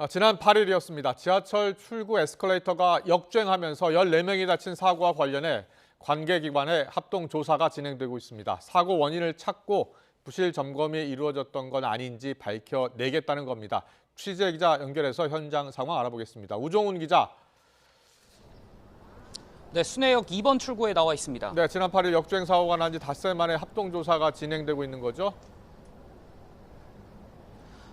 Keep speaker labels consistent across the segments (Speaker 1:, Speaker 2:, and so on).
Speaker 1: 지난 8일이었습니다. 지하철 출구 에스컬레이터가 역주행하면서 14명이 다친 사고와 관련해 관계기관의 합동조사가 진행되고 있습니다. 사고 원인을 찾고 부실 점검이 이루어졌던 건 아닌지 밝혀내겠다는 겁니다. 취재기자 연결해서 현장 상황 알아보겠습니다. 우종훈 기자.
Speaker 2: 네, 순회역 2번 출구에 나와 있습니다.
Speaker 1: 네, 지난 8일 역주행 사고가 난 지 닷새 만에 합동조사가 진행되고 있는 거죠?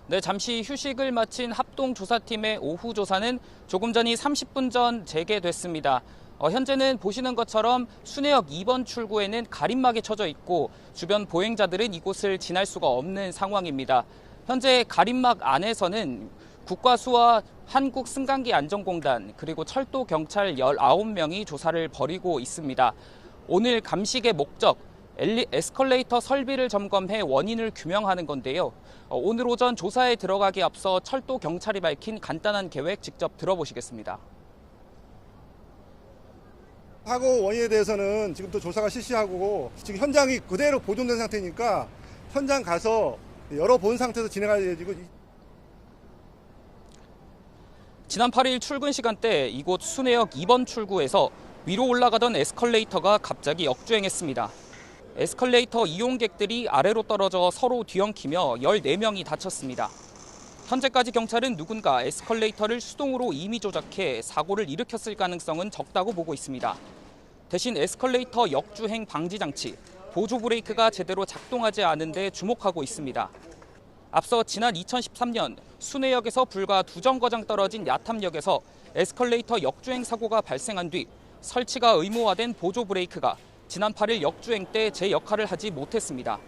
Speaker 2: 네, 잠시 휴식을 마친 합동조사팀의 오후 조사는 조금 전이 30분 전 재개됐습니다. 현재는 보시는 것처럼 순회역 2번 출구에는 가림막이 쳐져 있고 주변 보행자들은 이곳을 지날 수가 없는 상황입니다. 현재 가림막 안에서는 국과수와 한국승강기안전공단 그리고 철도경찰 19명이 조사를 벌이고 있습니다. 오늘 감식의 목적, 에스컬레이터 설비를 점검해 원인을 규명하는 건데요. 오늘 오전 조사에 들어가기 앞서 철도경찰이 밝힌 간단한 계획 직접 들어보시겠습니다.
Speaker 3: 사고 원인에 대해서는 지금 또 조사가 실시하고 지금 현장이 그대로 보존된 상태니까 현장 가서 열어본 상태에서 진행할 예정이고.
Speaker 2: 지난 8일 출근 시간대 이곳 순회역 2번 출구에서 위로 올라가던 에스컬레이터가 갑자기 역주행했습니다. 에스컬레이터 이용객들이 아래로 떨어져 서로 뒤엉키며 14명이 다쳤습니다. 현재까지 경찰은 누군가 에스컬레이터를 수동으로 임의 조작해 사고를 일으켰을 가능성은 적다고 보고 있습니다. 대신 에스컬레이터 역주행 방지 장치, 보조 브레이크가 제대로 작동하지 않은 데 주목하고 있습니다. 앞서 지난 2013년 순회역에서 불과 2정거장 떨어진 야탐역에서 에스컬레이터 역주행 사고가 발생한 뒤 설치가 의무화된 보조 브레이크가 지난 8일 역주행 때 제 역할을 하지 못했습니다.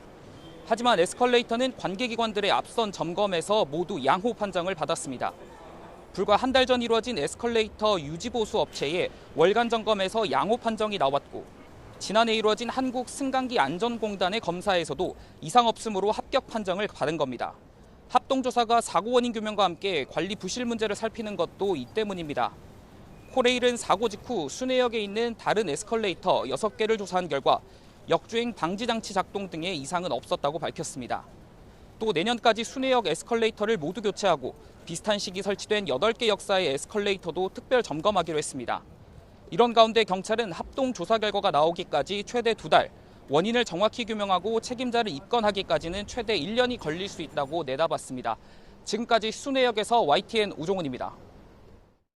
Speaker 2: 하지만 에스컬레이터는 관계기관들의 앞선 점검에서 모두 양호 판정을 받았습니다. 불과 한 달 전 이루어진 에스컬레이터 유지보수 업체의 월간 점검에서 양호 판정이 나왔고 지난해 이루어진 한국승강기안전공단의 검사에서도 이상 없음으로 합격 판정을 받은 겁니다. 합동조사가 사고 원인 규명과 함께 관리 부실 문제를 살피는 것도 이 때문입니다. 코레일은 사고 직후 순회역에 있는 다른 에스컬레이터 6개를 조사한 결과 역주행 방지 장치 작동 등의 이상은 없었다고 밝혔습니다. 또 내년까지 순회역 에스컬레이터를 모두 교체하고 비슷한 시기 설치된 8개 역사의 에스컬레이터도 특별 점검하기로 했습니다. 이런 가운데 경찰은 합동 조사 결과가 나오기까지 최대 2달, 원인을 정확히 규명하고 책임자를 입건하기까지는 최대 1년이 걸릴 수 있다고 내다봤습니다. 지금까지 순회역에서 YTN 우종훈입니다.